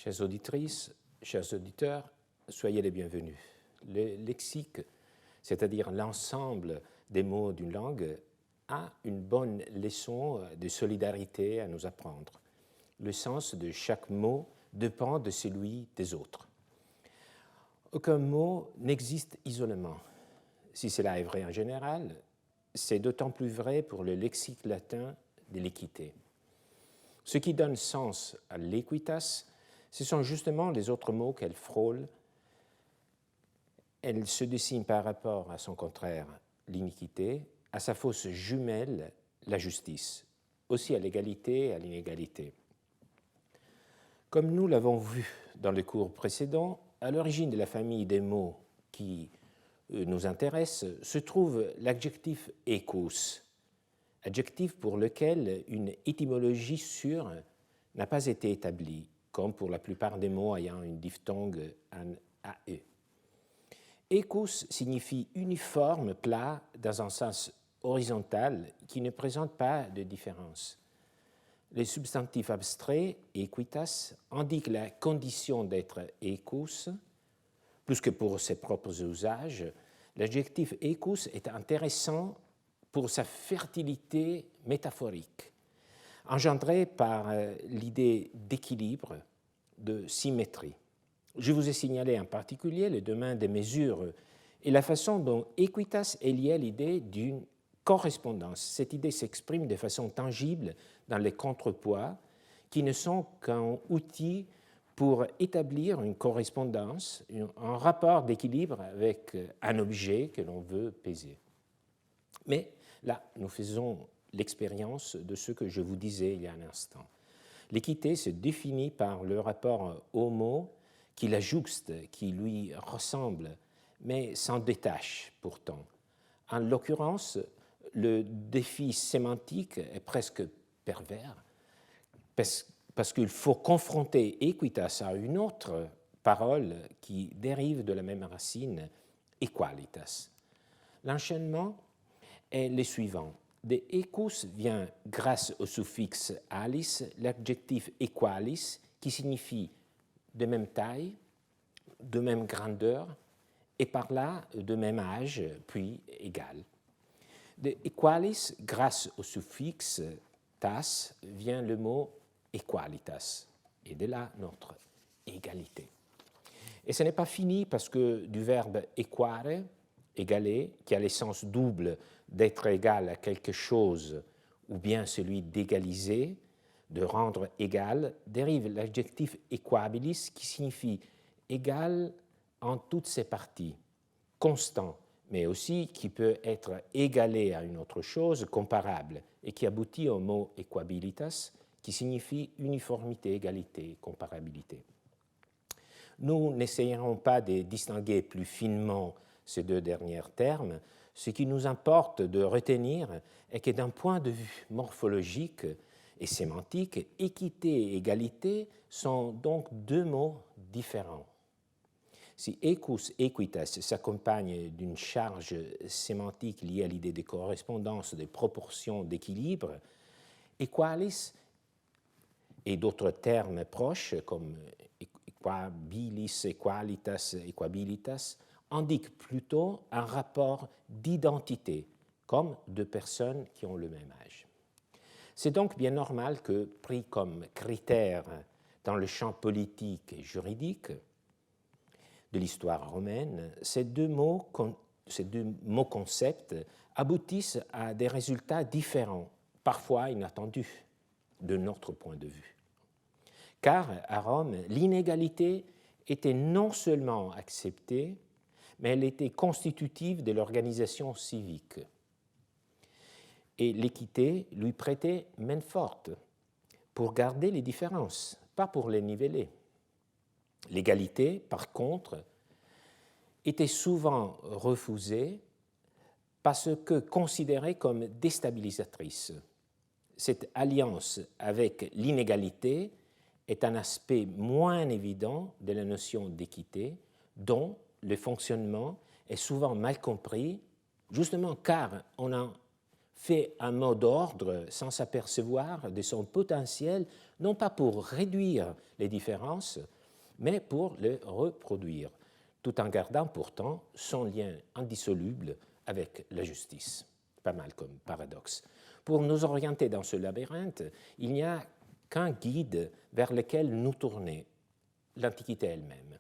Chères auditrices, chers auditeurs, soyez les bienvenus. Le lexique, c'est-à-dire l'ensemble des mots d'une langue, a une bonne leçon de solidarité à nous apprendre. Le sens de chaque mot dépend de celui des autres. Aucun mot n'existe isolément. Si cela est vrai en général, c'est d'autant plus vrai pour le lexique latin de l'équité. Ce qui donne sens à l'équitas, ce sont justement les autres mots qu'elle frôle. Elle se dessine par rapport à son contraire, l'iniquité, à sa fausse jumelle, la justice, aussi à l'égalité et à l'inégalité. Comme nous l'avons vu dans le cours précédent, à l'origine de la famille des mots qui nous intéressent se trouve l'adjectif écous, adjectif pour lequel une étymologie sûre n'a pas été établie, comme pour la plupart des mots ayant une diphtongue en AE. Écous signifie uniforme, plat, dans un sens horizontal qui ne présente pas de différence. Le substantif abstrait, equitas, indique la condition d'être écous. Plus que pour ses propres usages, l'adjectif écous est intéressant pour sa fertilité métaphorique, engendrée par l'idée d'équilibre, de symétrie. Je vous ai signalé en particulier le domaine des mesures et la façon dont equitas est liée à l'idée d'une correspondance. Cette idée s'exprime de façon tangible dans les contrepoids qui ne sont qu'un outil pour établir une correspondance, un rapport d'équilibre avec un objet que l'on veut peser. Mais là, nous faisons l'expérience de ce que je vous disais il y a un instant. L'équité se définit par le rapport au mot qui la jouxte, qui lui ressemble, mais s'en détache pourtant. En l'occurrence, le défi sémantique est presque pervers, parce qu'il faut confronter equitas à une autre parole qui dérive de la même racine, equalitas. L'enchaînement est le suivant. De equus vient, grâce au suffixe alis, l'adjectif equalis, qui signifie de même taille, de même grandeur, et par là de même âge, puis égal. De equalis, grâce au suffixe tas, vient le mot equalitas, et de là notre égalité. Et ce n'est pas fini parce que du verbe equare, égaler, qui a l'essence double d'être égal à quelque chose, ou bien celui d'égaliser, de rendre égal, dérive l'adjectif equabilis qui signifie égal en toutes ses parties, constant, mais aussi qui peut être égalé à une autre chose, comparable, et qui aboutit au mot equabilitas, qui signifie uniformité, égalité, comparabilité. Nous n'essayerons pas de distinguer plus finement ces deux derniers termes. Ce qui nous importe de retenir est que d'un point de vue morphologique et sémantique, équité et égalité sont donc deux mots différents. Si equus, equitas s'accompagne d'une charge sémantique liée à l'idée de correspondance, de proportion, d'équilibre, equalis et d'autres termes proches comme equabilis, equalitas, equabilitas indiquent plutôt un rapport d'identité, comme deux personnes qui ont le même âge. C'est donc bien normal que, pris comme critère dans le champ politique et juridique de l'histoire romaine, ces deux mots concepts aboutissent à des résultats différents, parfois inattendus de notre point de vue. Car à Rome, l'inégalité était non seulement acceptée, mais elle était constitutive de l'organisation civique. Et l'équité lui prêtait main forte pour garder les différences, pas pour les niveler. L'égalité, par contre, était souvent refusée parce que considérée comme déstabilisatrice. Cette alliance avec l'inégalité est un aspect moins évident de la notion d'équité, dont le fonctionnement est souvent mal compris, justement car on en fait un mot d'ordre sans s'apercevoir de son potentiel, non pas pour réduire les différences, mais pour les reproduire, tout en gardant pourtant son lien indissoluble avec la justice. Pas mal comme paradoxe. Pour nous orienter dans ce labyrinthe, il n'y a qu'un guide vers lequel nous tourner, l'Antiquité elle-même.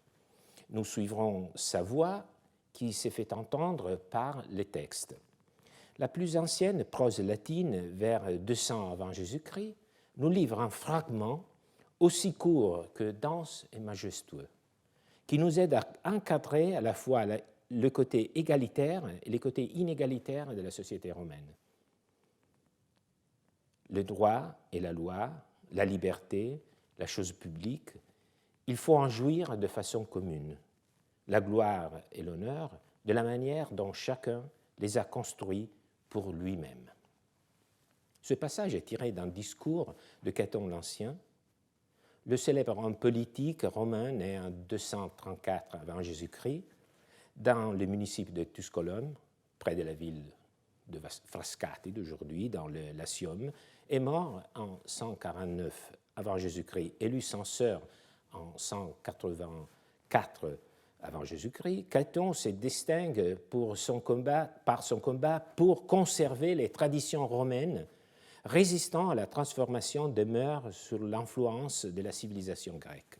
Nous suivrons sa voix qui s'est fait entendre par les textes. La plus ancienne prose latine, vers 200 avant Jésus-Christ, nous livre un fragment aussi court que dense et majestueux, qui nous aide à encadrer à la fois le côté égalitaire et les côtés inégalitaires de la société romaine. Le droit et la loi, la liberté, la chose publique, il faut en jouir de façon commune. La gloire et l'honneur, de la manière dont chacun les a construits pour lui-même. Ce passage est tiré d'un discours de Caton l'Ancien, le célèbre homme politique romain né en 234 avant Jésus-Christ, dans le municipe de Tusculum, près de la ville de Frascati d'aujourd'hui, dans le Latium, est mort en 149 avant Jésus-Christ, élu censeur en 184 avant Jésus-Christ. Caton se distingue par son combat pour conserver les traditions romaines, résistant à la transformation des mœurs sous l'influence de la civilisation grecque.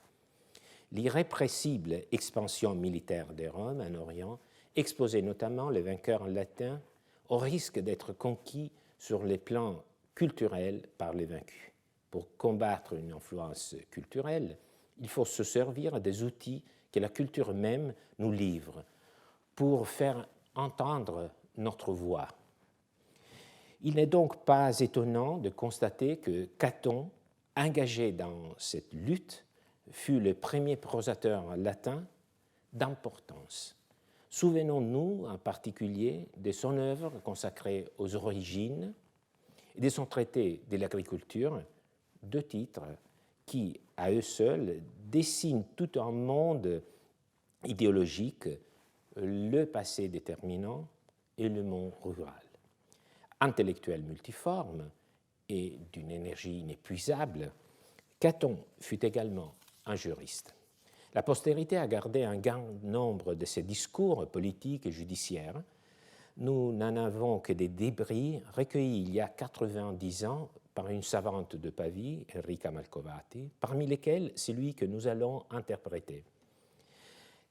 L'irrépressible expansion militaire de Rome en Orient exposait notamment les vainqueurs latins au risque d'être conquis sur les plans culturels par les vaincus. Pour combattre une influence culturelle, il faut se servir des outils que la culture même nous livre pour faire entendre notre voix. Il n'est donc pas étonnant de constater que Caton, engagé dans cette lutte, fut le premier prosateur latin d'importance. Souvenons-nous en particulier de son œuvre consacrée aux origines et de son traité de l'agriculture, deux titres qui, à eux seuls, dessinent tout un monde idéologique, le passé déterminant et le monde rural. Intellectuel multiforme et d'une énergie inépuisable, Caton fut également un juriste. La postérité a gardé un grand nombre de ses discours politiques et judiciaires. Nous n'en avons que des débris recueillis il y a 90 ans par une savante de Pavie, Enrica Malcovati, parmi lesquels celui que nous allons interpréter.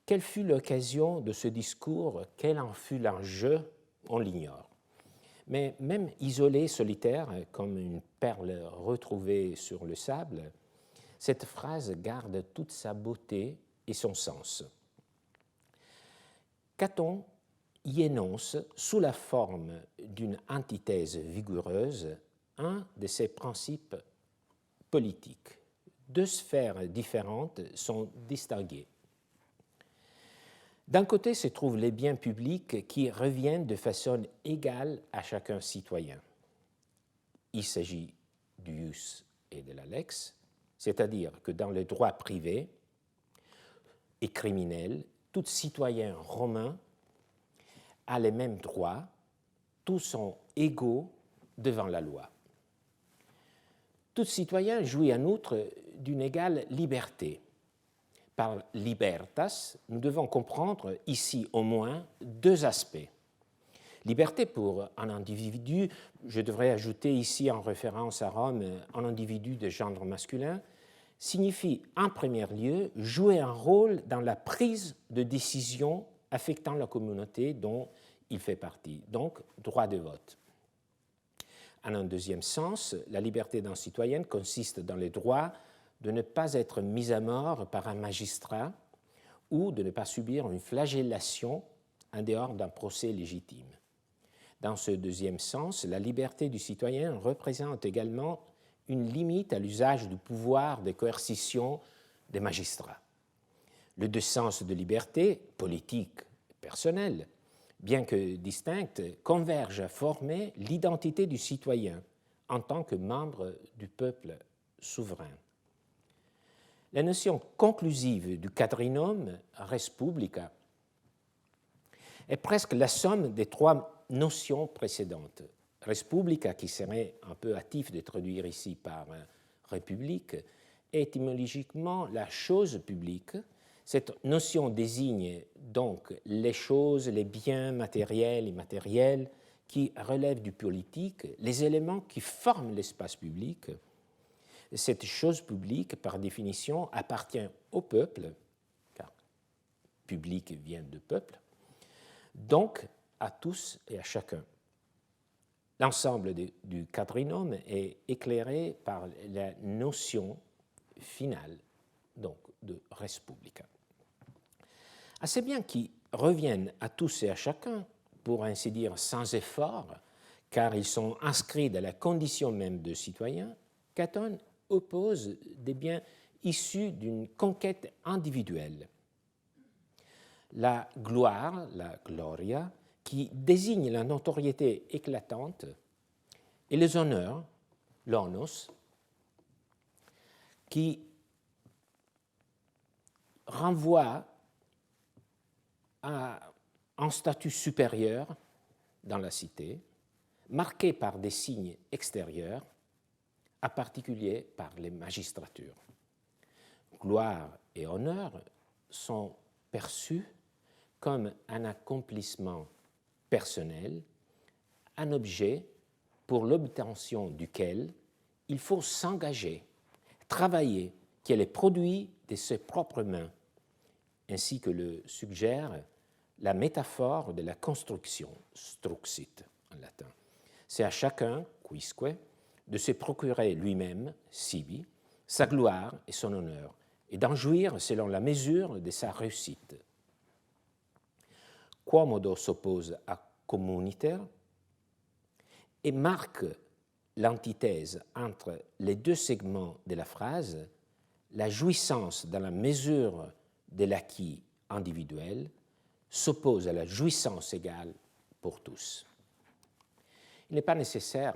Quelle fut l'occasion de ce discours? Quel en fut l'enjeu? On l'ignore. Mais même isolé, solitaire, comme une perle retrouvée sur le sable, cette phrase garde toute sa beauté et son sens. Caton y énonce, sous la forme d'une antithèse vigoureuse, un de ses principes politiques. Deux sphères différentes sont distinguées. D'un côté se trouvent les biens publics qui reviennent de façon égale à chacun citoyen. Il s'agit du ius et de la lex, c'est-à-dire que dans le droit privé et criminel, tout citoyen romain a les mêmes droits, tous sont égaux devant la loi. Tout citoyen jouit en outre d'une égale liberté. Par libertas, nous devons comprendre ici au moins deux aspects. Liberté pour un individu, je devrais ajouter ici en référence à Rome un individu de genre masculin, signifie en premier lieu jouer un rôle dans la prise de décision affectant la communauté dont il fait partie, donc droit de vote. En un deuxième sens, la liberté d'un citoyen consiste dans le droit de ne pas être mis à mort par un magistrat ou de ne pas subir une flagellation en dehors d'un procès légitime. Dans ce deuxième sens, la liberté du citoyen représente également une limite à l'usage du pouvoir de coercition des magistrats. Les deux sens de liberté, politique et personnelle, bien que distinctes, convergent à former l'identité du citoyen en tant que membre du peuple souverain. La notion conclusive du quadrinome res publica est presque la somme des trois notions précédentes. Respublica, qui serait un peu hâtif de traduire ici par république, est étymologiquement la chose publique. Cette notion désigne donc les choses, les biens matériels et immatériels qui relèvent du politique, les éléments qui forment l'espace public. Cette chose publique, par définition, appartient au peuple, car public vient de peuple, donc à tous et à chacun. L'ensemble du quadrinome est éclairé par la notion finale, donc de respublica. Assez bien qu'ils reviennent à tous et à chacun, pour ainsi dire sans effort, car ils sont inscrits dans la condition même de citoyens, Caton oppose des biens issus d'une conquête individuelle. La gloire, la gloria, qui désigne la notoriété éclatante, et les honneurs, l'onos, qui renvoient à un statut supérieur dans la cité, marqué par des signes extérieurs, en particulier par les magistratures. Gloire et honneur sont perçus comme un accomplissement personnel, un objet pour l'obtention duquel il faut s'engager, travailler, qui est le produit de ses propres mains, ainsi que le suggère la métaphore de la construction, struxit en latin. C'est à chacun, quisque, de se procurer lui-même, sibi, sa gloire et son honneur, et d'en jouir selon la mesure de sa réussite. Quomodo s'oppose à communiter et marque l'antithèse entre les deux segments de la phrase, la jouissance dans la mesure de l'acquis individuel s'oppose à la jouissance égale pour tous. Il n'est pas nécessaire,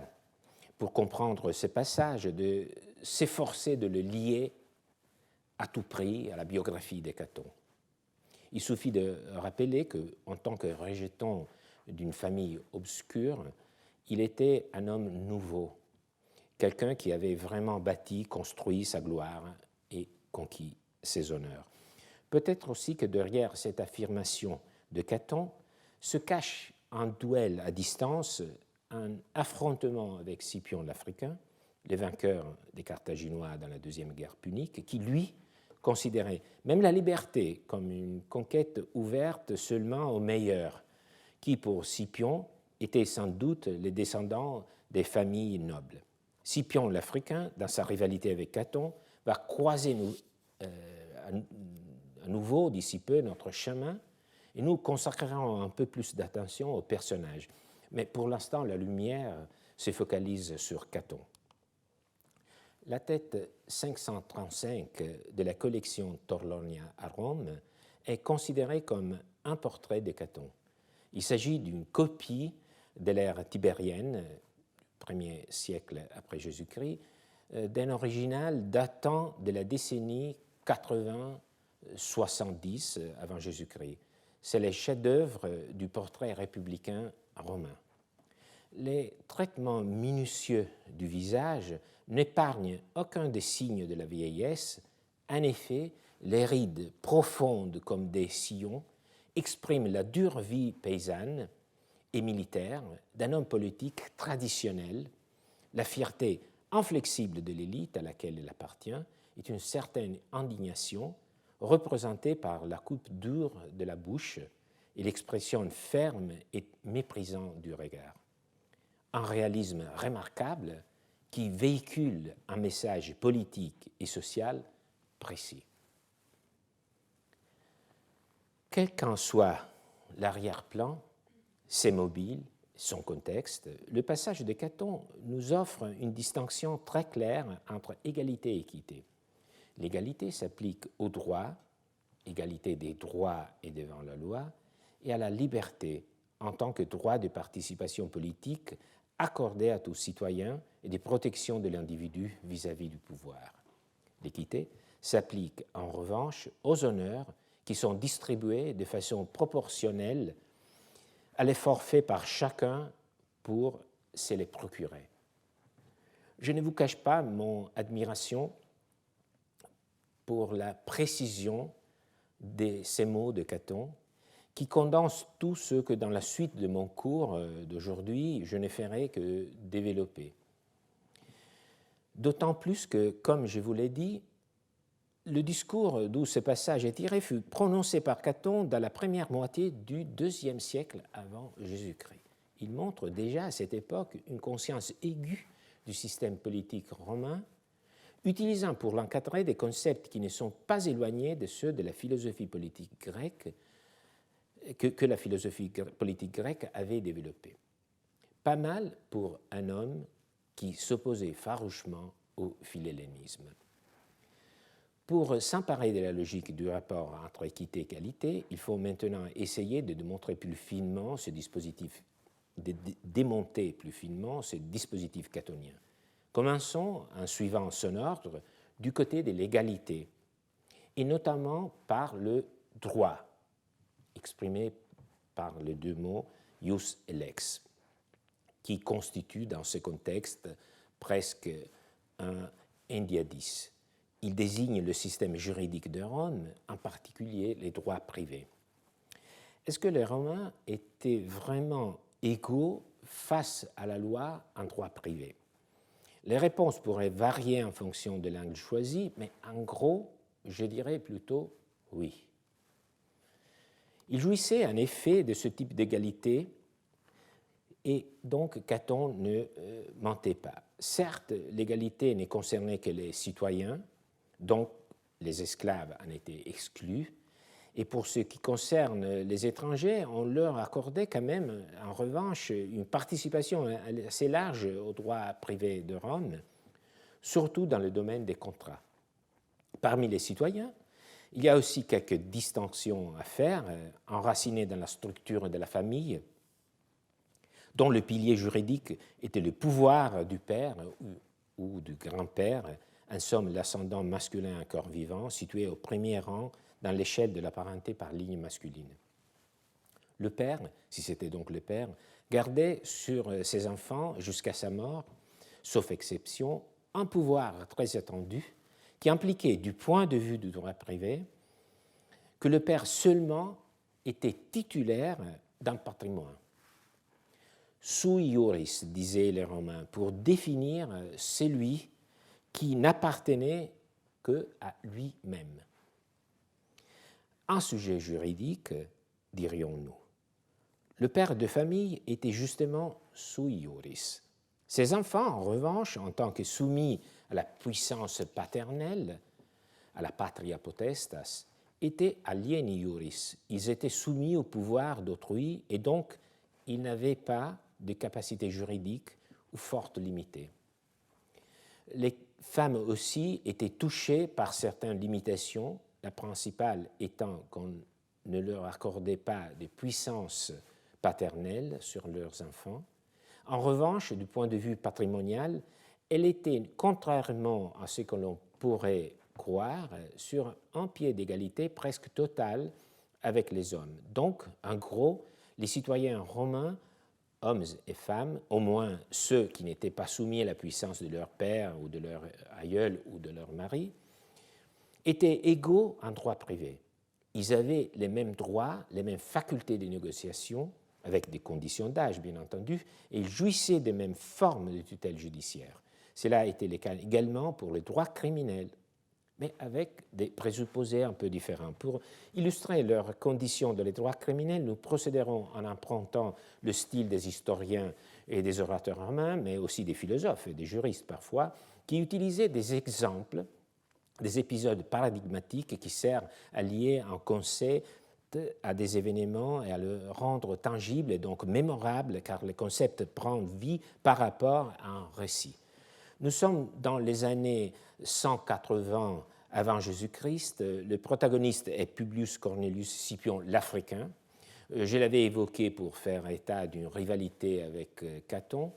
pour comprendre ce passage, de s'efforcer de le lier à tout prix à la biographie de Caton. Il suffit de rappeler qu'en tant que rejeton d'une famille obscure, il était un homme nouveau, quelqu'un qui avait vraiment bâti, construit sa gloire et conquis ses honneurs. Peut-être aussi que derrière cette affirmation de Caton se cache un duel à distance, un affrontement avec Scipion l'Africain, le vainqueur des Carthaginois dans la Deuxième Guerre punique, qui, lui, considérait même la liberté comme une conquête ouverte seulement aux meilleurs, qui, pour Scipion, étaient sans doute les descendants des familles nobles. Scipion l'Africain, dans sa rivalité avec Caton, va croiser à nouveau, d'ici peu, notre chemin, et nous consacrerons un peu plus d'attention aux personnages. Mais pour l'instant, la lumière se focalise sur Caton. La tête 535 de la collection Torlonia à Rome est considérée comme un portrait de Caton. Il s'agit d'une copie de l'ère tibérienne, 1er siècle après Jésus-Christ, d'un original datant de la décennie 80-70 avant Jésus-Christ. C'est le chef-d'œuvre du portrait républicain romain. Les traitements minutieux du visage n'épargnent aucun des signes de la vieillesse. En effet, les rides profondes comme des sillons expriment la dure vie paysanne et militaire d'un homme politique traditionnel. La fierté inflexible de l'élite à laquelle il appartient est une certaine indignation représentée par la coupe dure de la bouche et l'expression ferme et méprisante du regard. Un réalisme remarquable qui véhicule un message politique et social précis. Quel qu'en soit l'arrière-plan, ses mobiles, son contexte, le passage de Caton nous offre une distinction très claire entre égalité et équité. L'égalité s'applique au droit, égalité des droits et devant la loi, et à la liberté en tant que droit de participation politique accordé à tous citoyens et de protection de l'individu vis-à-vis du pouvoir. L'équité s'applique en revanche aux honneurs qui sont distribués de façon proportionnelle à l'effort fait par chacun pour se les procurer. Je ne vous cache pas mon admiration pour la précision de ces mots de Caton, qui condense tout ce que dans la suite de mon cours d'aujourd'hui, je ne ferai que développer. D'autant plus que, comme je vous l'ai dit, le discours d'où ce passage est tiré fut prononcé par Caton dans la première moitié du IIe siècle avant Jésus-Christ. Il montre déjà à cette époque une conscience aiguë du système politique romain, utilisant pour l'encadrer des concepts qui ne sont pas éloignés de ceux de la philosophie politique grecque que la philosophie politique grecque avait développée. Pas mal pour un homme qui s'opposait farouchement au philhellénisme. Pour s'emparer de la logique du rapport entre équité et qualité, il faut maintenant essayer de démontrer plus finement ce dispositif, de démonter plus finement ce dispositif catonien. Commençons en suivant son ordre du côté de l'égalité, et notamment par le droit, exprimé par les deux mots ius et lex, qui constitue dans ce contexte presque un endiadis. Il désigne le système juridique de Rome, en particulier les droits privés. Est-ce que les Romains étaient vraiment égaux face à la loi en droit privé? Les réponses pourraient varier en fonction de l'angle choisi, mais en gros, je dirais plutôt oui. Ils jouissaient en effet de ce type d'égalité et donc Caton ne mentait pas. Certes, l'égalité ne concernait que les citoyens, donc les esclaves en étaient exclus, et pour ce qui concerne les étrangers, on leur accordait quand même, en revanche, une participation assez large aux droits privés de Rome, surtout dans le domaine des contrats. Parmi les citoyens, il y a aussi quelques distinctions à faire, enracinées dans la structure de la famille, dont le pilier juridique était le pouvoir du père ou du grand-père, en somme l'ascendant masculin encore vivant, situé au premier rang dans l'échelle de la parenté par ligne masculine. Le père, si c'était donc le père, gardait sur ses enfants jusqu'à sa mort, sauf exception, un pouvoir très étendu qui impliquait, du point de vue du droit privé, que le père seulement était titulaire d'un patrimoine. Sui iuris, disaient les Romains, pour définir celui qui n'appartenait qu'à lui-même. Un sujet juridique, dirions-nous. Le père de famille était justement sui iuris. Ses enfants, en revanche, en tant que soumis à la puissance paternelle, à la patria potestas, étaient alieni iuris. Ils étaient soumis au pouvoir d'autrui et donc ils n'avaient pas de capacité juridique ou forte limitée. Les femmes aussi étaient touchées par certaines limitations, la principale étant qu'on ne leur accordait pas de puissance paternelle sur leurs enfants. En revanche, du point de vue patrimonial, elle était, contrairement à ce que l'on pourrait croire, sur un pied d'égalité presque total avec les hommes. Donc, en gros, les citoyens romains, hommes et femmes, au moins ceux qui n'étaient pas soumis à la puissance de leur père ou de leur aïeul ou de leur mari, étaient égaux en droit privé. Ils avaient les mêmes droits, les mêmes facultés de négociation, avec des conditions d'âge bien entendu, et ils jouissaient des mêmes formes de tutelle judiciaire. Cela a été le cas également pour les droits criminels, mais avec des présupposés un peu différents. Pour illustrer leurs conditions dans les droits criminels, nous procéderons en empruntant le style des historiens et des orateurs romains, mais aussi des philosophes et des juristes parfois, qui utilisaient des exemples, des épisodes paradigmatiques qui servent à lier un concept à des événements et à le rendre tangible et donc mémorable, car le concept prend vie par rapport à un récit. Nous sommes dans les années 180 avant Jésus-Christ. Le protagoniste est Publius Cornelius Scipion l'Africain. Je l'avais évoqué pour faire état d'une rivalité avec Caton.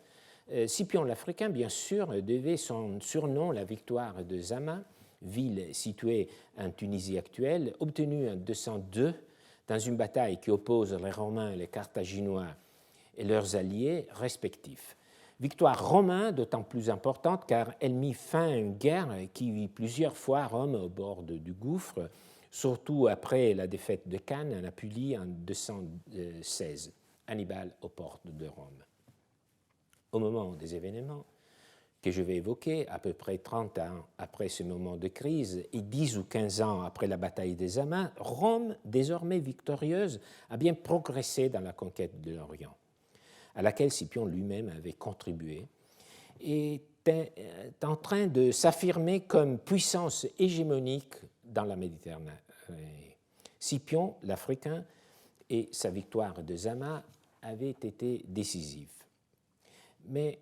Scipion l'Africain, bien sûr, devait son surnom, la victoire de Zama, ville située en Tunisie actuelle, obtenue en 202 dans une bataille qui oppose les Romains, les Carthaginois et leurs alliés respectifs. Victoire romaine d'autant plus importante car elle mit fin à une guerre qui vit plusieurs fois Rome au bord du gouffre, surtout après la défaite de Cannes en Apulie en 216, Hannibal aux portes de Rome. Au moment des événements que je vais évoquer, à peu près 30 ans après ce moment de crise et 10 ou 15 ans après la bataille des Amas, Rome, désormais victorieuse, a bien progressé dans la conquête de l'Orient, à laquelle Scipion lui-même avait contribué, et est en train de s'affirmer comme puissance hégémonique dans la Méditerranée. Scipion, l'Africain, et sa victoire de Zama avaient été décisives. Mais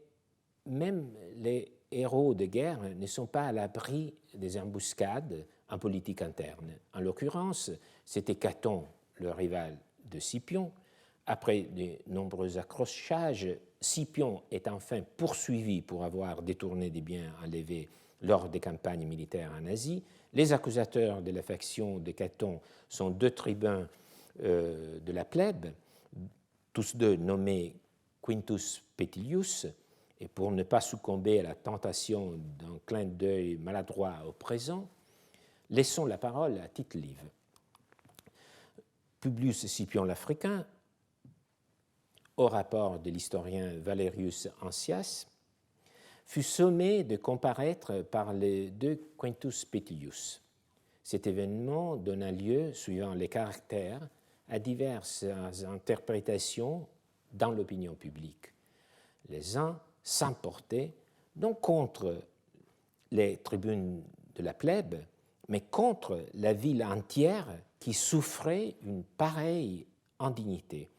même les héros de guerre ne sont pas à l'abri des embuscades en politique interne. En l'occurrence, c'était Caton, le rival de Scipion. Après de nombreux accrochages, Scipion est enfin poursuivi pour avoir détourné des biens enlevés lors des campagnes militaires en Asie. Les accusateurs de la faction de Caton sont deux tribuns de la plèbe, tous deux nommés Quintus Petilius, et pour ne pas succomber à la tentation d'un clin d'œil maladroit au présent, laissons la parole à Tite-Live. Publius Scipion l'Africain, au rapport de l'historien Valerius Ancias, fut sommé de comparaître par les deux Quintus Petilius. Cet événement donna lieu, suivant les caractères, à diverses interprétations dans l'opinion publique. Les uns s'emportaient non contre les tribunes de la plèbe, mais contre la ville entière qui souffrait une pareille indignité.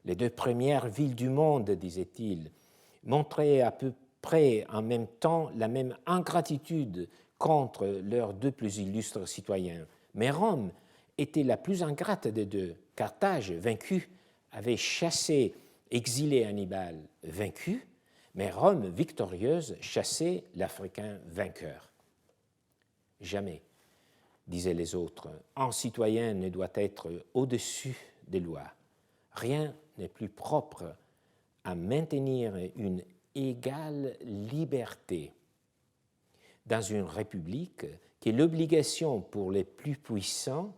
Les deux premières villes du monde, disait-il, montraient à peu près en même temps la même ingratitude contre leurs deux plus illustres citoyens. Mais Rome était la plus ingrate des deux. Carthage, vaincu, avait chassé, exilé Hannibal, vaincu, mais Rome, victorieuse, chassait l'Africain vainqueur. Jamais, disaient les autres, un citoyen ne doit être au-dessus des lois. Rien n'est plus propre à maintenir une égale liberté dans une république qui est l'obligation pour les plus puissants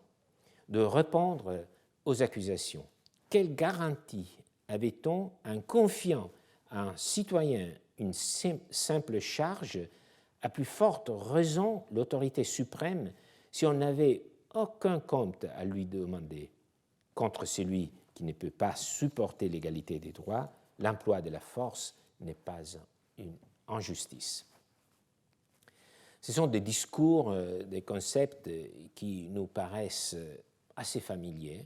de répondre aux accusations. Quelle garantie avait-on en confiant à un citoyen une simple charge, à plus forte raison l'autorité suprême, si on n'avait aucun compte à lui demander? Contre celui qui ne peut pas supporter l'égalité des droits, l'emploi de la force n'est pas une injustice. Ce sont des discours, des concepts qui nous paraissent assez familiers.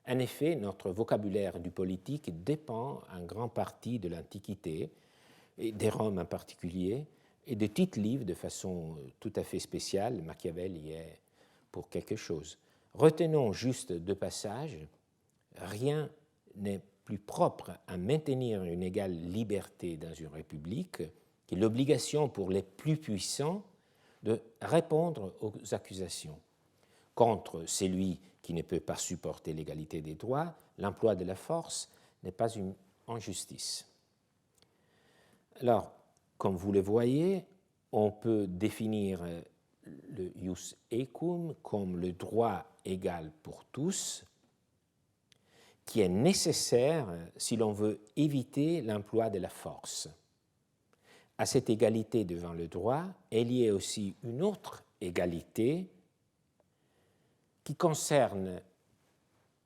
En effet, notre vocabulaire du politique dépend en grande partie de l'Antiquité, et des Roms en particulier, et de Tite-Live de façon tout à fait spéciale. Machiavel y est pour quelque chose. Retenons juste deux passages. Rien n'est plus propre à maintenir une égale liberté dans une république que l'obligation pour les plus puissants de répondre aux accusations. Contre celui qui ne peut pas supporter l'égalité des droits, l'emploi de la force n'est pas une injustice. Alors, comme vous le voyez, on peut définir le ius equum comme le droit égal pour tous, qui est nécessaire si l'on veut éviter l'emploi de la force. À cette égalité devant le droit est liée aussi une autre égalité qui concerne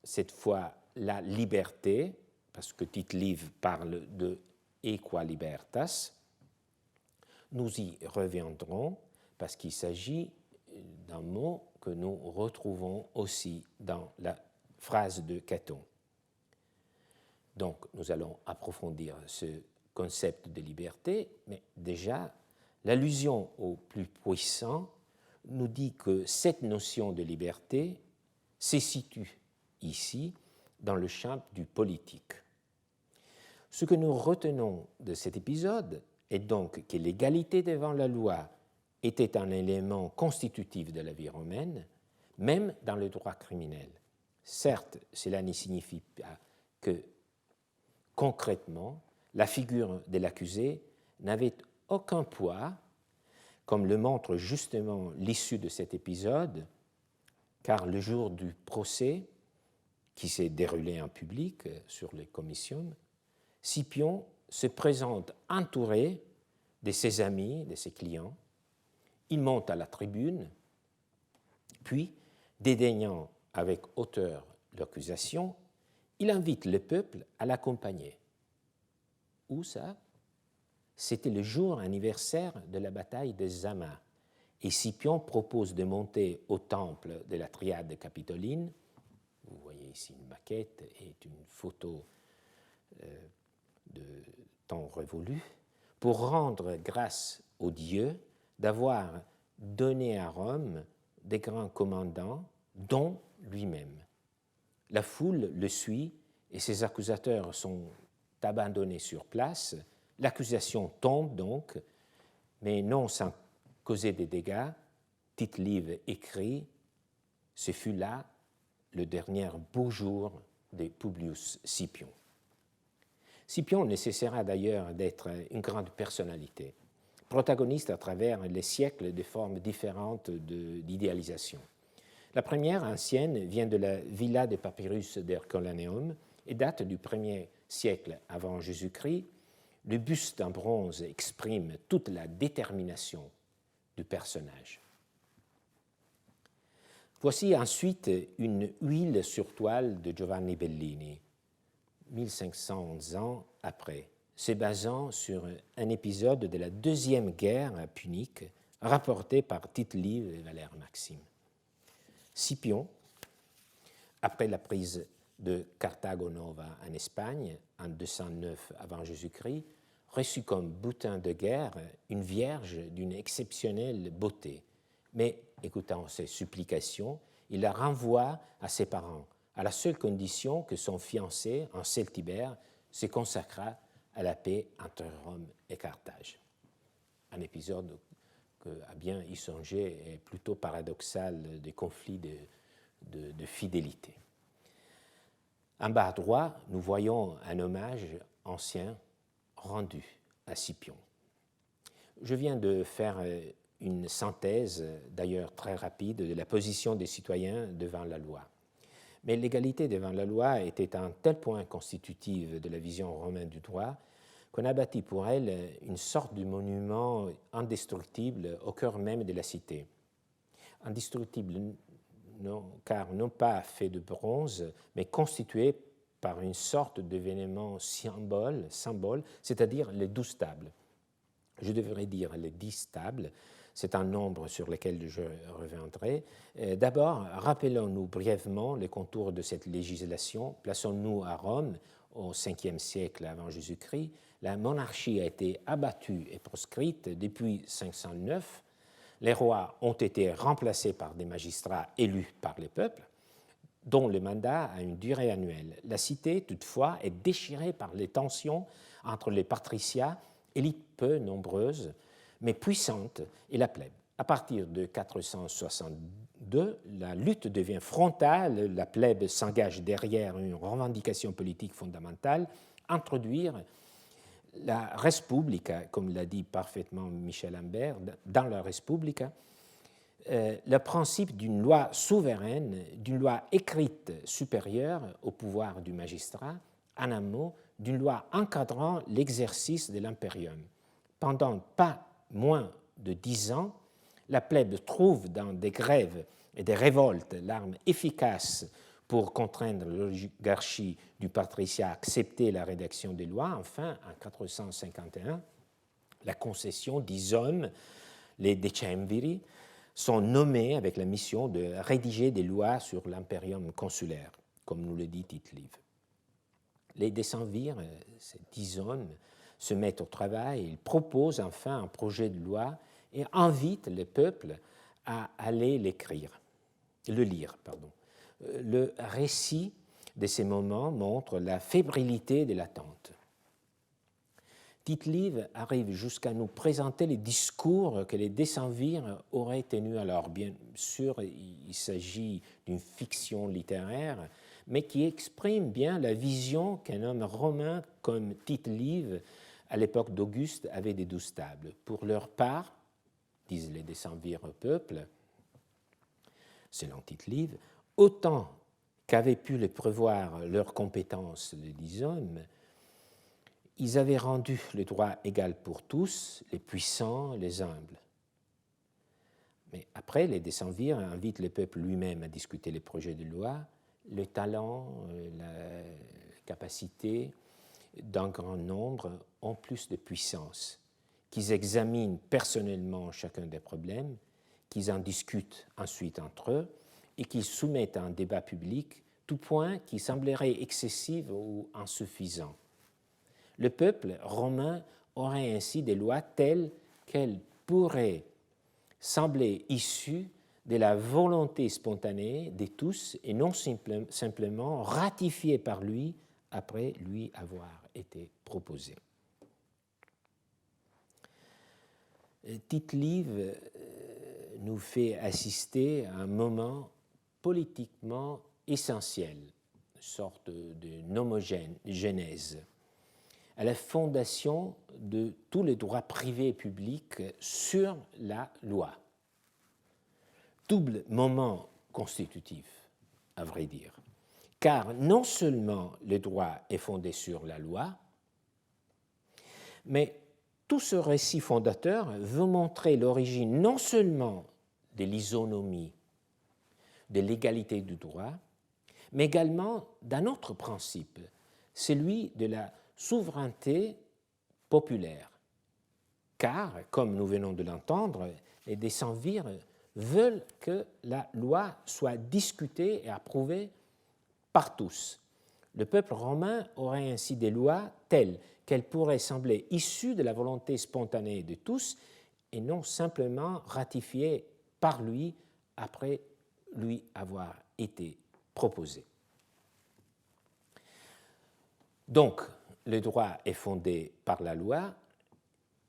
cette fois la liberté, parce que Tite-Live parle de equa libertas. Nous y reviendrons parce qu'il s'agit d'un mot que nous retrouvons aussi dans la phrase de Caton. Donc, nous allons approfondir ce concept de liberté, mais déjà, l'allusion au plus puissant nous dit que cette notion de liberté se situe ici dans le champ du politique. Ce que nous retenons de cet épisode est donc que l'égalité devant la loi était un élément constitutif de la vie romaine, même dans le droit criminel. Certes, cela ne signifie pas que, concrètement, la figure de l'accusé n'avait aucun poids, comme le montre justement l'issue de cet épisode, car le jour du procès, qui s'est déroulé en public sur les commissions, Scipion se présente entouré de ses amis, de ses clients. Il monte à la tribune, puis, dédaignant avec hauteur l'accusation, il invite le peuple à l'accompagner. Où ça? C'était le jour anniversaire de la bataille de Zama, et Scipion propose de monter au temple de la Triade capitoline. Vous voyez ici une maquette et une photo de temps révolu, pour rendre grâce aux dieux d'avoir donné à Rome des grands commandants, dont lui-même. La foule le suit et ses accusateurs sont abandonnés sur place. L'accusation tombe donc, mais non sans causer des dégâts. Tite-Live écrit « Ce fut là le dernier beau jour de Publius Scipion ». Scipion ne cessera d'ailleurs d'être une grande personnalité, protagoniste à travers les siècles de formes différentes d'idéalisation. La première, ancienne, vient de la Villa de Papyrus d'Herculaneum et date du 1er siècle avant Jésus-Christ. Le buste en bronze exprime toute la détermination du personnage. Voici ensuite une huile sur toile de Giovanni Bellini, 1500 ans après, se basant sur un épisode de la Deuxième Guerre punique rapporté par Tite-Live et Valère Maxime. Scipion, après la prise de Carthago Nova en Espagne en 209 avant Jésus-Christ, reçut comme butin de guerre une vierge d'une exceptionnelle beauté. Mais, écoutant ses supplications, il la renvoie à ses parents, à la seule condition que son fiancé, en Celtibère, se consacrât à la paix entre Rome et Carthage. Un épisode que, à bien y songer, est plutôt paradoxal des conflits de fidélité. En bas à droite, nous voyons un hommage ancien rendu à Scipion. Je viens de faire une synthèse, d'ailleurs très rapide, de la position des citoyens devant la loi. Mais l'égalité devant la loi était un tel point constitutif de la vision romaine du droit qu'on a bâti pour elle une sorte de monument indestructible au cœur même de la cité. Indestructible, non, car non pas fait de bronze, mais constitué par une sorte d'événement symbole, c'est-à-dire les 12 tables. Je devrais dire les 10 tables, c'est un nombre sur lequel je reviendrai. D'abord, rappelons-nous brièvement les contours de cette législation. Plaçons-nous à Rome, au 5e siècle avant Jésus-Christ. La monarchie a été abattue et proscrite depuis 509. Les rois ont été remplacés par des magistrats élus par les peuples, dont le mandat a une durée annuelle. La cité, toutefois, est déchirée par les tensions entre les patriciats, élites peu nombreuses, mais puissante, et la plèbe. À partir de 462, la lutte devient frontale, la plèbe s'engage derrière une revendication politique fondamentale, introduire la res publica, comme l'a dit parfaitement Michel Ambert, dans la res publica, le principe d'une loi souveraine, d'une loi écrite supérieure au pouvoir du magistrat, en un mot, d'une loi encadrant l'exercice de l'impérium. Pendant pas moins de 10 ans, la plèbe trouve dans des grèves et des révoltes l'arme efficace pour contraindre l'oligarchie du patriciat à accepter la rédaction des lois. Enfin, en 451, la concession des hommes, les decemviri, sont nommés avec la mission de rédiger des lois sur l'impérium consulaire, comme nous le dit Tite-Live. Les décemvirs, ces 10 hommes, se mettent au travail, ils proposent enfin un projet de loi et invitent le peuple à aller le lire. Le récit de ces moments montre la fébrilité de l'attente. Tite-Live arrive jusqu'à nous présenter les discours que les décemvirs auraient tenus. Alors, bien sûr, il s'agit d'une fiction littéraire, mais qui exprime bien la vision qu'un homme romain comme Tite-Live, à l'époque d'Auguste, avait des 12 tables. Pour leur part, disent les décemvirs au peuple, selon Tite-Live, autant qu'avaient pu le prévoir leurs compétences les 10 hommes, ils avaient rendu le droit égal pour tous, les puissants, les humbles. Mais après, les décemvirs invitent le peuple lui-même à discuter les projets de loi, le talent, la capacité d'un grand nombre ont plus de puissance, qu'ils examinent personnellement chacun des problèmes, qu'ils en discutent ensuite entre eux et qu'ils soumettent à un débat public tout point qui semblerait excessif ou insuffisant. Le peuple romain aurait ainsi des lois telles qu'elles pourraient sembler issues de la volonté spontanée de tous et non simplement ratifiées par lui après lui avoir été proposées. Tite-Live nous fait assister à un moment politiquement essentiel, une sorte de nomogénèse, à la fondation de tous les droits privés et publics sur la loi. Double moment constitutif, à vrai dire, car non seulement le droit est fondé sur la loi, mais tout ce récit fondateur veut montrer l'origine non seulement de l'isonomie, de l'égalité du droit, mais également d'un autre principe, celui de la souveraineté populaire. Car, comme nous venons de l'entendre, les décemvirs veulent que la loi soit discutée et approuvée par tous. Le peuple romain aurait ainsi des lois telles qu'elles pourraient sembler issues de la volonté spontanée de tous et non simplement ratifiées par lui après lui avoir été proposées. Donc, le droit est fondé par la loi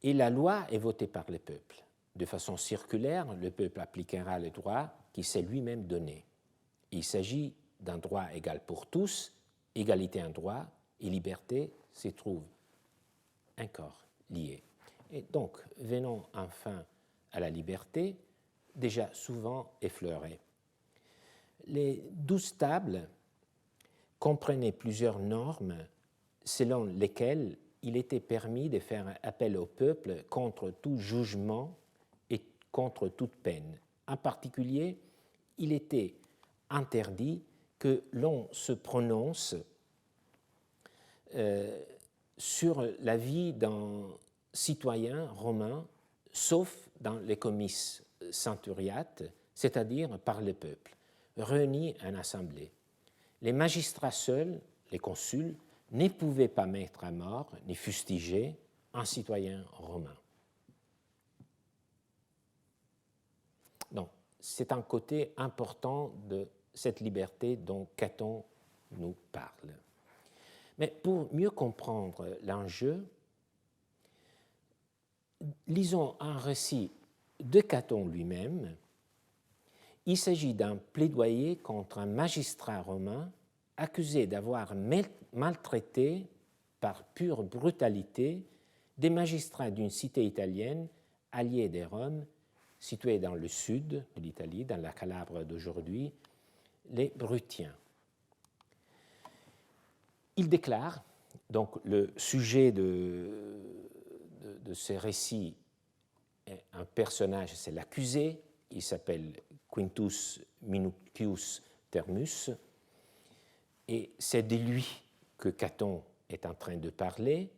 et la loi est votée par le peuple. De façon circulaire, le peuple appliquera le droit qui s'est lui-même donné. Il s'agit d'un droit égal pour tous, égalité en droit et liberté s'y trouvent encore liés. Et donc, venons enfin à la liberté, déjà souvent effleurée. Les 12 tables comprenaient plusieurs normes selon lesquelles il était permis de faire appel au peuple contre tout jugement et contre toute peine. En particulier, il était interdit que l'on se prononce sur la vie d'un citoyen romain, sauf dans les comices centuriates, c'est-à-dire par le peuple, réunis en assemblée. Les magistrats seuls, les consuls, ne pouvaient pas mettre à mort ni fustiger un citoyen romain. Donc, c'est un côté important de cette liberté dont Caton nous parle. Mais pour mieux comprendre l'enjeu, lisons un récit de Caton lui-même. Il s'agit d'un plaidoyer contre un magistrat romain accusé d'avoir maltraité par pure brutalité des magistrats d'une cité italienne alliée des Roms, située dans le sud de l'Italie, dans la Calabre d'aujourd'hui, les Bruttiens. Il déclare, donc le sujet de ce récit est un personnage, c'est l'accusé, il s'appelle Quintus Minucius Thermus, et c'est de lui que Caton est en train de parler,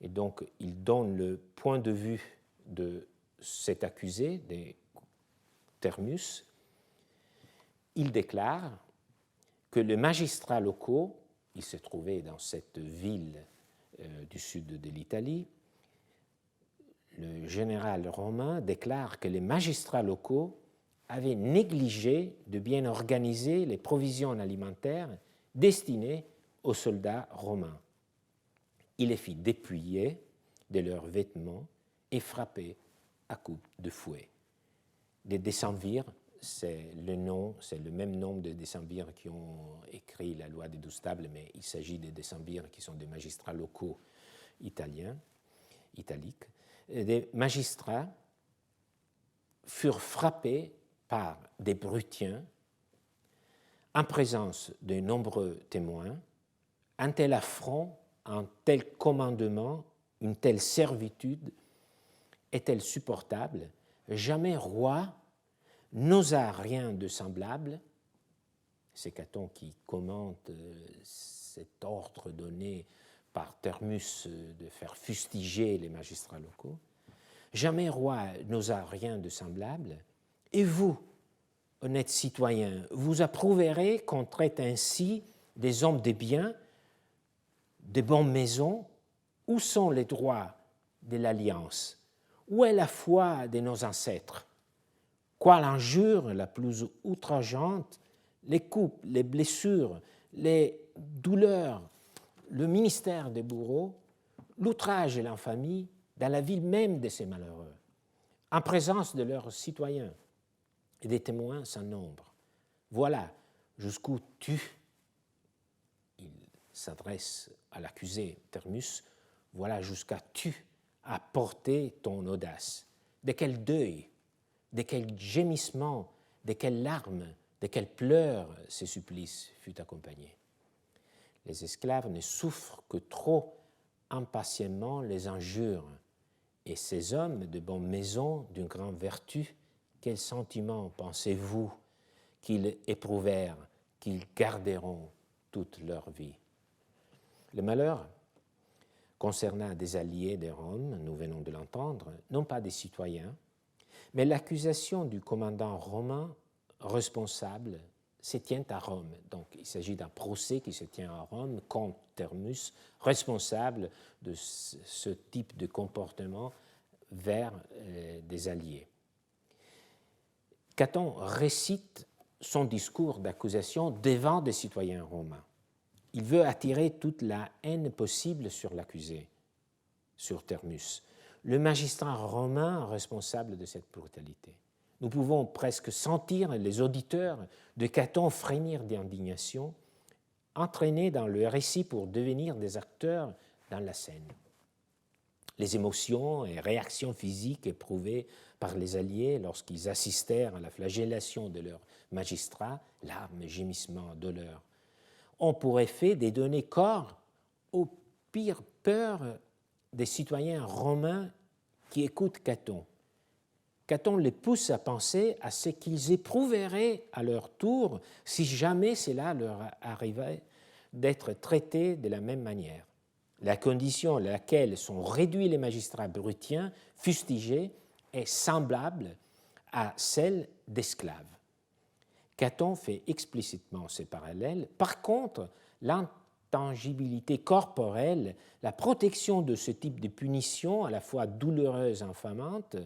et donc il donne le point de vue de cet accusé, de Thermus. Il déclare que les magistrats locaux, il se trouvait dans cette ville du sud de l'Italie, le général romain déclare que les magistrats locaux avaient négligé de bien organiser les provisions alimentaires destinées aux soldats romains. Il les fit dépouiller de leurs vêtements et frapper à coups de fouet. Les décemvirs c'est le même nombre de décemvirs qui ont écrit la loi des 12 tables, mais il s'agit des décemvirs qui sont des magistrats locaux italiques. Des magistrats furent frappés par des Bruttiens en présence de nombreux témoins. Un tel affront, un tel commandement, une telle servitude est-elle supportable? Jamais roi n'osa rien de semblable. C'est Caton qui commente cet ordre donné par Thermus de faire fustiger les magistrats locaux. Jamais roi n'osa rien de semblable. Et vous, honnêtes citoyens, vous approuverez qu'on traite ainsi des hommes de bien, de bonnes maisons? Où sont les droits de l'alliance? Où est la foi de nos ancêtres? Quoi l'injure la plus outrageante, les coupes, les blessures, les douleurs, le ministère des bourreaux, l'outrage et l'infamie dans la vie même de ces malheureux, en présence de leurs citoyens et des témoins sans nombre. Voilà jusqu'où tu, il s'adresse à l'accusé Thermus, voilà jusqu'à tu as porté ton audace. De quel deuil, de quel gémissement, de quelles larmes, de quels pleurs ce supplice fut accompagné. Les esclaves ne souffrent que trop impatiemment les injures, et ces hommes de bonne maison, d'une grande vertu, quels sentiments pensez-vous qu'ils éprouvèrent, qu'ils garderont toute leur vie? Le malheur concernant des alliés de Rome, nous venons de l'entendre, non pas des citoyens, mais l'accusation du commandant romain responsable se tient à Rome. Donc il s'agit d'un procès qui se tient à Rome contre Thermus, responsable de ce type de comportement vers des alliés. Caton récite son discours d'accusation devant des citoyens romains. Il veut attirer toute la haine possible sur l'accusé, sur Thermus, le magistrat romain responsable de cette brutalité. Nous pouvons presque sentir les auditeurs de Caton frémir d'indignation, entraînés dans le récit pour devenir des acteurs dans la scène. Les émotions et réactions physiques éprouvées par les alliés lorsqu'ils assistèrent à la flagellation de leurs magistrats, larmes, gémissements, douleurs, ont pour effet de donner corps aux pires peurs des citoyens romains qui écoutent Caton. Caton les pousse à penser à ce qu'ils éprouveraient à leur tour si jamais cela leur arrivait d'être traités de la même manière. La condition à laquelle sont réduits les magistrats bruttiens, fustigés, est semblable à celle d'esclaves. Caton fait explicitement ces parallèles. Par contre, l'intangibilité corporelle, la protection de ce type de punition, à la fois douloureuse et infamante,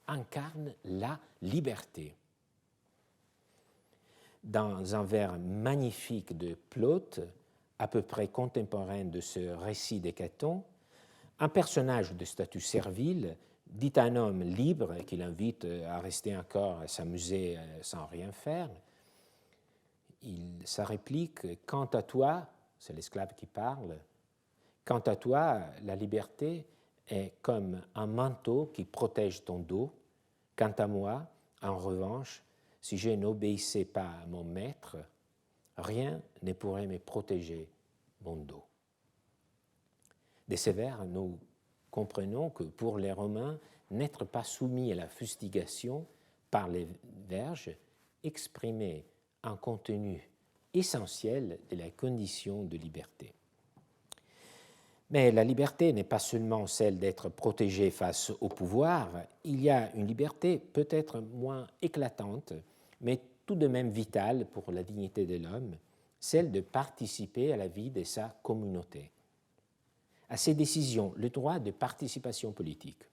incarne la liberté. Dans un vers magnifique de Plaute, à peu près contemporain de ce récit de Caton, un personnage de statut servile dit à un homme libre qu'il invite à rester encore à s'amuser sans rien faire. Sa réplique, « Quant à toi », c'est l'esclave qui parle, « quant à toi, la liberté est comme un manteau qui protège ton dos. Quant à moi, en revanche, si je n'obéissais pas à mon maître, rien ne pourrait me protéger mon dos. » De ces vers, nous comprenons que pour les Romains, n'être pas soumis à la fustigation par les verges exprimait un contenu essentiel de la condition de liberté. Mais la liberté n'est pas seulement celle d'être protégé face au pouvoir, il y a une liberté peut-être moins éclatante, mais tout de même vitale pour la dignité de l'homme, celle de participer à la vie de sa communauté. À ses décisions, le droit de participation politique.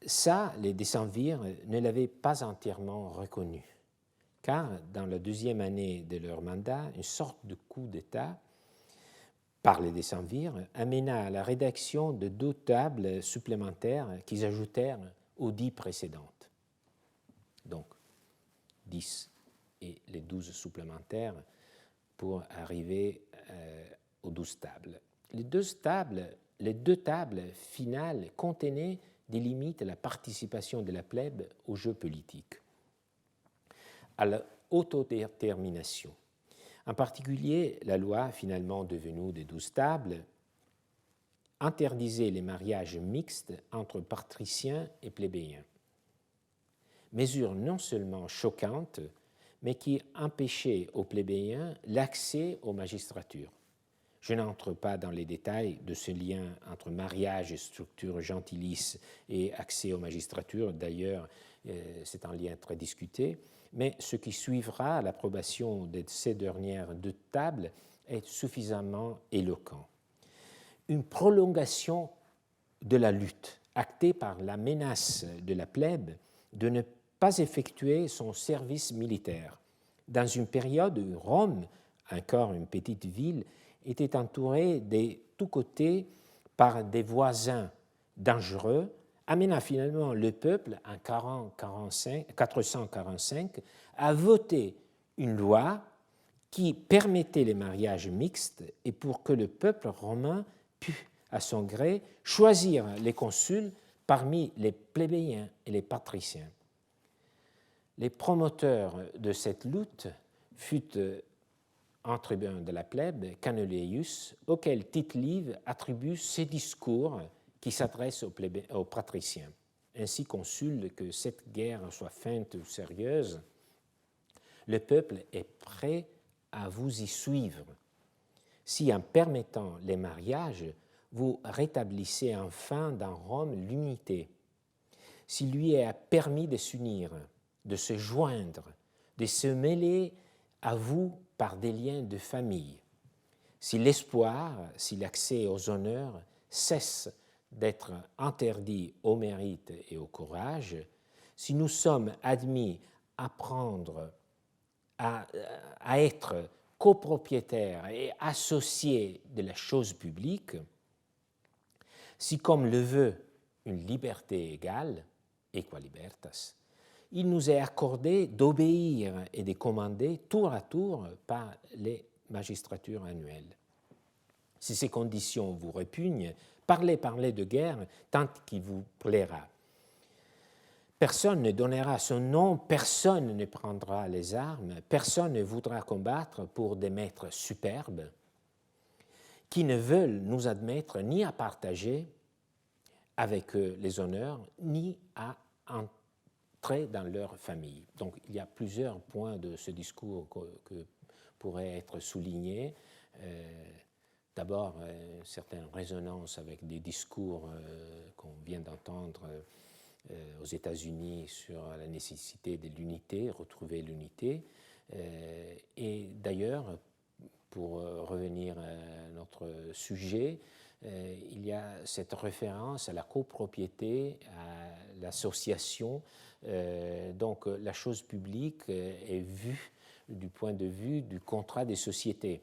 Ça, les décemvirs ne l'avaient pas entièrement reconnu, car dans la deuxième année de leur mandat, une sorte de coup d'État par les décemvirs amena à la rédaction de 2 tables supplémentaires qu'ils ajoutèrent aux 10 précédentes. Donc, 10 et les 12 supplémentaires pour arriver aux 12 tables. Les deux tables finales contenaient des limites à la participation de la plèbe au jeu politique, à l'autodétermination. En particulier, la loi, finalement devenue des 12 tables, interdisait les mariages mixtes entre patriciens et plébéiens. Mesure non seulement choquante, mais qui empêchait aux plébéiens l'accès aux magistratures. Je n'entre pas dans les détails de ce lien entre mariage et structure gentilice et accès aux magistratures. D'ailleurs, c'est un lien très discuté. Mais ce qui suivra l'approbation de ces dernières deux tables est suffisamment éloquent. Une prolongation de la lutte, actée par la menace de la plèbe de ne pas effectuer son service militaire, dans une période où Rome, encore une petite ville, était entourée de tous côtés par des voisins dangereux, amena finalement le peuple en 445 à voter une loi qui permettait les mariages mixtes et pour que le peuple romain pût, à son gré, choisir les consuls parmi les plébéiens et les patriciens. Les promoteurs de cette lutte furent un tribun de la plèbe, Canuleius, auquel Tite-Live attribue ses discours qui s'adressent aux patriciens. Ainsi consul que cette guerre soit feinte ou sérieuse, le peuple est prêt à vous y suivre. Si en permettant les mariages, vous rétablissez enfin dans Rome l'unité, s'il lui est permis de s'unir, de se joindre, de se mêler à vous par des liens de famille, si l'espoir, si l'accès aux honneurs cesse d'être interdit au mérite et au courage, si nous sommes admis à prendre, à être copropriétaires et associés de la chose publique, si comme le veut une liberté égale, equa libertas, il nous est accordé d'obéir et de commander tour à tour par les magistratures annuelles. Si ces conditions vous répugnent, parlez de guerre tant qu'il vous plaira. Personne ne donnera son nom, personne ne prendra les armes, personne ne voudra combattre pour des maîtres superbes qui ne veulent nous admettre ni à partager avec eux les honneurs, ni à entrer dans leur famille. Donc il y a plusieurs points de ce discours que pourraient être soulignés. D'abord, certaines résonances avec des discours qu'on vient d'entendre aux États-Unis sur la nécessité de l'unité, retrouver l'unité. Et d'ailleurs, pour revenir à notre sujet, il y a cette référence à la copropriété, à l'association. Donc la chose publique est vue du point de vue du contrat des sociétés.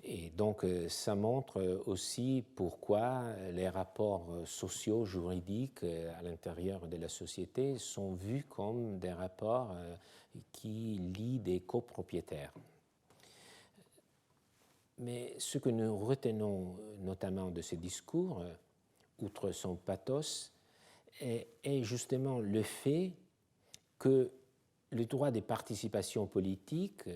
Et donc, ça montre aussi pourquoi les rapports sociaux, juridiques à l'intérieur de la société sont vus comme des rapports qui lient des copropriétaires. Mais ce que nous retenons notamment de ces discours, outre son pathos, est justement le fait que le droit des participations politiques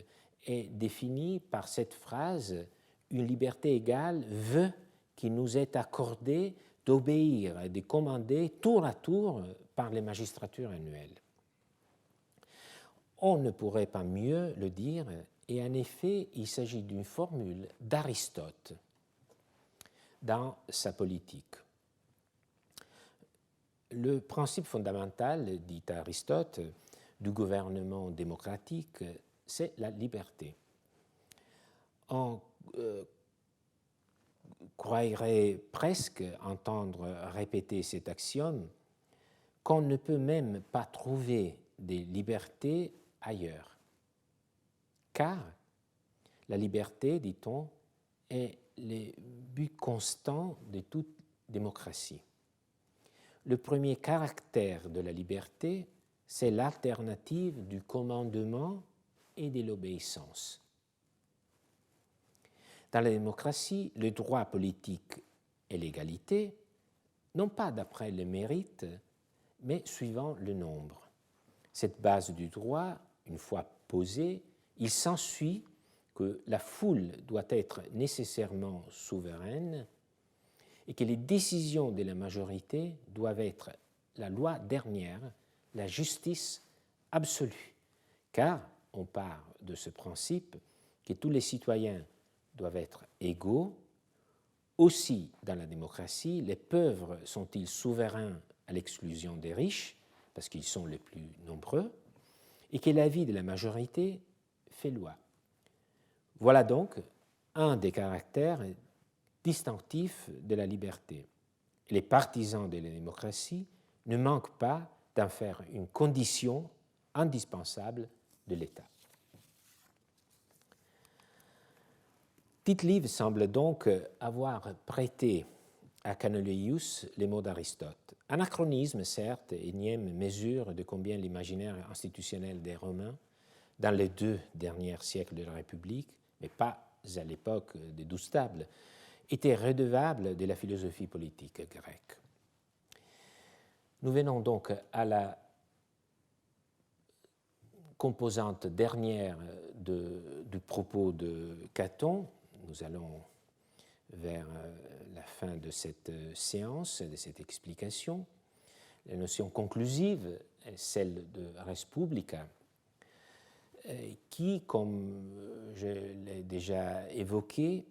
est défini par cette phrase « Une liberté égale veut qu'il nous est accordé d'obéir et de commander tour à tour par les magistratures annuelles ». On ne pourrait pas mieux le dire, et en effet, il s'agit d'une formule d'Aristote dans sa politique. Le principe fondamental, dit Aristote, du gouvernement démocratique, c'est la liberté. On croirait presque entendre répéter cet axiome qu'on ne peut même pas trouver des libertés ailleurs. Car la liberté, dit-on, est le but constant de toute démocratie. Le premier caractère de la liberté, c'est l'alternative du commandement et de l'obéissance. Dans la démocratie, le droit politique et l'égalité, non pas d'après le mérite, mais suivant le nombre. Cette base du droit, une fois posée, il s'ensuit que la foule doit être nécessairement souveraine et que les décisions de la majorité doivent être la loi dernière, la justice absolue, car on part de ce principe que tous les citoyens doivent être égaux. Aussi, dans la démocratie, les pauvres sont-ils souverains à l'exclusion des riches, parce qu'ils sont les plus nombreux, et que l'avis de la majorité fait loi. Voilà donc un des caractères distinctifs de la liberté. Les partisans de la démocratie ne manquent pas d'en faire une condition indispensable de l'État. Tite-Live semble donc avoir prêté à Canuleius les mots d'Aristote. Anachronisme, certes, énième mesure de combien l'imaginaire institutionnel des Romains, dans les 2 derniers siècles de la République, mais pas à l'époque des 12 tables, était redevable de la philosophie politique grecque. Nous venons donc à la composante dernière du propos de Caton. Nous allons vers la fin de cette séance, de cette explication. La notion conclusive est celle de res publica, qui, comme je l'ai déjà évoqué,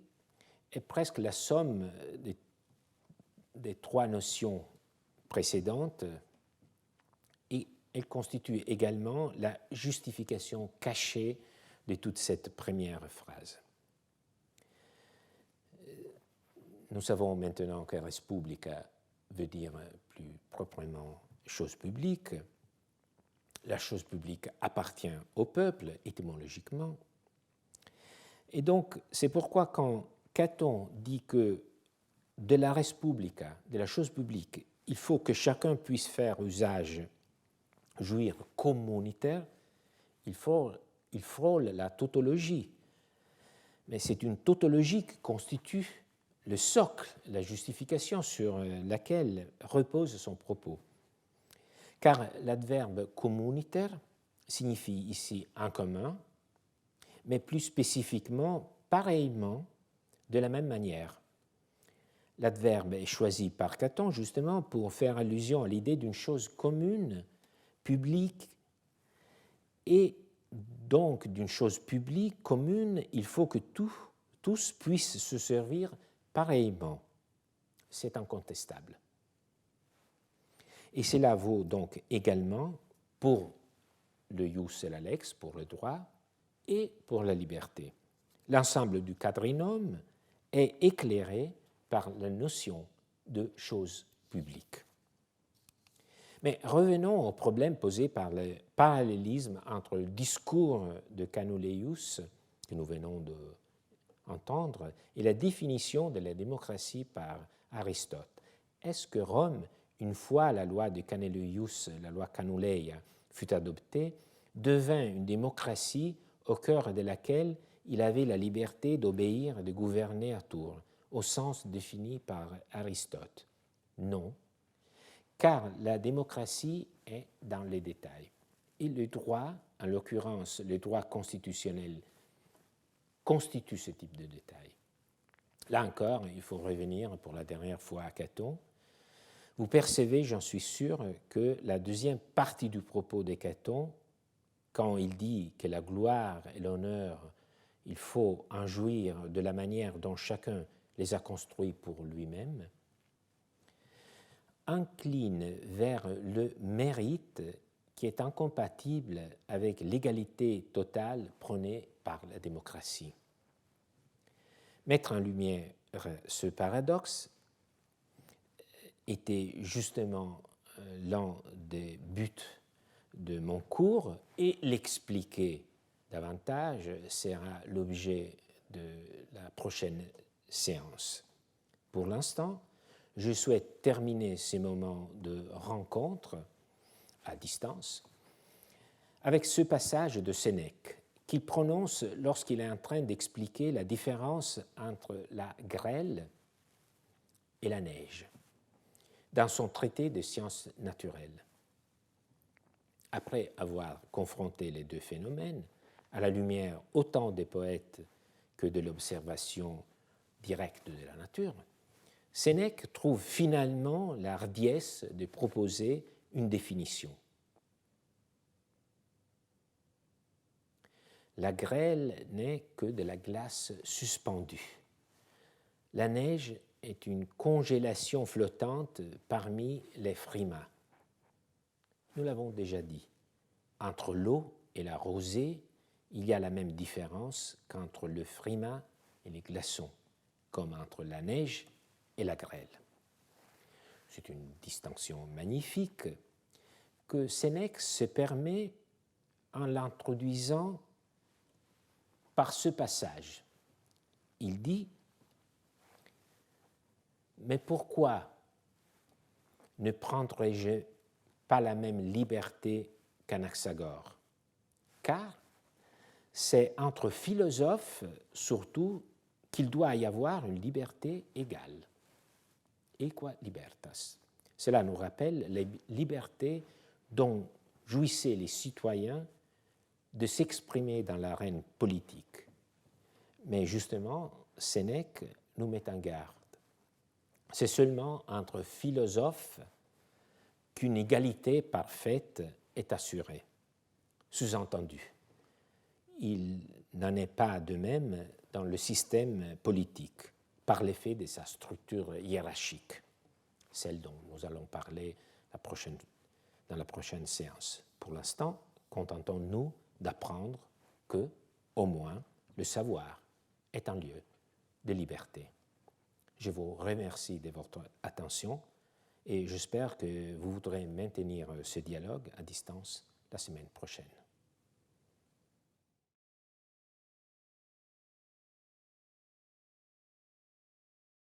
est presque la somme des 3 notions précédentes, et elle constitue également la justification cachée de toute cette première phrase. Nous savons maintenant que res publica veut dire plus proprement chose publique. La chose publique appartient au peuple, étymologiquement. Et donc, c'est pourquoi quand Caton dit que de la res publica, de la chose publique, il faut que chacun puisse faire usage, jouir communautaire, il frôle la tautologie. Mais c'est une tautologie qui constitue le socle, la justification sur laquelle repose son propos. Car l'adverbe communautaire signifie ici en commun, mais plus spécifiquement, pareillement, de la même manière. L'adverbe est choisi par Caton justement pour faire allusion à l'idée d'une chose commune, publique, et donc d'une chose publique, commune, il faut que tous puissent se servir pareillement. C'est incontestable. Et cela vaut donc également pour le ius et la lex, pour le droit, et pour la liberté. L'ensemble du quadrinome est éclairé par la notion de chose publique. Mais revenons au problème posé par le parallélisme entre le discours de Canuleius, que nous venons d'entendre, et la définition de la démocratie par Aristote. Est-ce que Rome, une fois la loi de Canuleius, la loi Canuleia, fut adoptée, devint une démocratie au cœur de laquelle il avait la liberté d'obéir et de gouverner à tour, au sens défini par Aristote? Non, car la démocratie est dans les détails. Et le droit, en l'occurrence le droit constitutionnel, constitue ce type de détails. Là encore, il faut revenir pour la dernière fois à Caton. Vous percevez, j'en suis sûr, que la deuxième partie du propos de Caton, quand il dit que la gloire et l'honneur, il faut en jouir de la manière dont chacun les a construits pour lui-même, incline vers le mérite qui est incompatible avec l'égalité totale prônée par la démocratie. Mettre en lumière ce paradoxe était justement l'un des buts de mon cours, et l'expliquer davantage sera l'objet de la prochaine séance. Pour l'instant, je souhaite terminer ces moments de rencontre à distance avec ce passage de Sénèque qu'il prononce lorsqu'il est en train d'expliquer la différence entre la grêle et la neige dans son traité de sciences naturelles. Après avoir confronté les deux phénomènes, à la lumière autant des poètes que de l'observation directe de la nature, Sénèque trouve finalement la hardiesse de proposer une définition. La grêle n'est que de la glace suspendue. La neige est une congélation flottante parmi les frimas. Nous l'avons déjà dit, entre l'eau et la rosée, il y a la même différence qu'entre le frima et les glaçons, comme entre la neige et la grêle. C'est une distinction magnifique que Sénèque se permet en l'introduisant par ce passage. Il dit « Mais pourquoi ne prendrais-je pas la même liberté qu'Anaxagore ? Car c'est entre philosophes, surtout, qu'il doit y avoir une liberté égale. Equa libertas. Cela nous rappelle les libertés dont jouissaient les citoyens de s'exprimer dans l'arène politique. Mais justement, Sénèque nous met en garde. C'est seulement entre philosophes qu'une égalité parfaite est assurée. Sous-entendu, il n'en est pas de même dans le système politique, par l'effet de sa structure hiérarchique, celle dont nous allons parler dans la prochaine séance. Pour l'instant, contentons-nous d'apprendre que, au moins, le savoir est un lieu de liberté. Je vous remercie de votre attention et j'espère que vous voudrez maintenir ce dialogue à distance la semaine prochaine.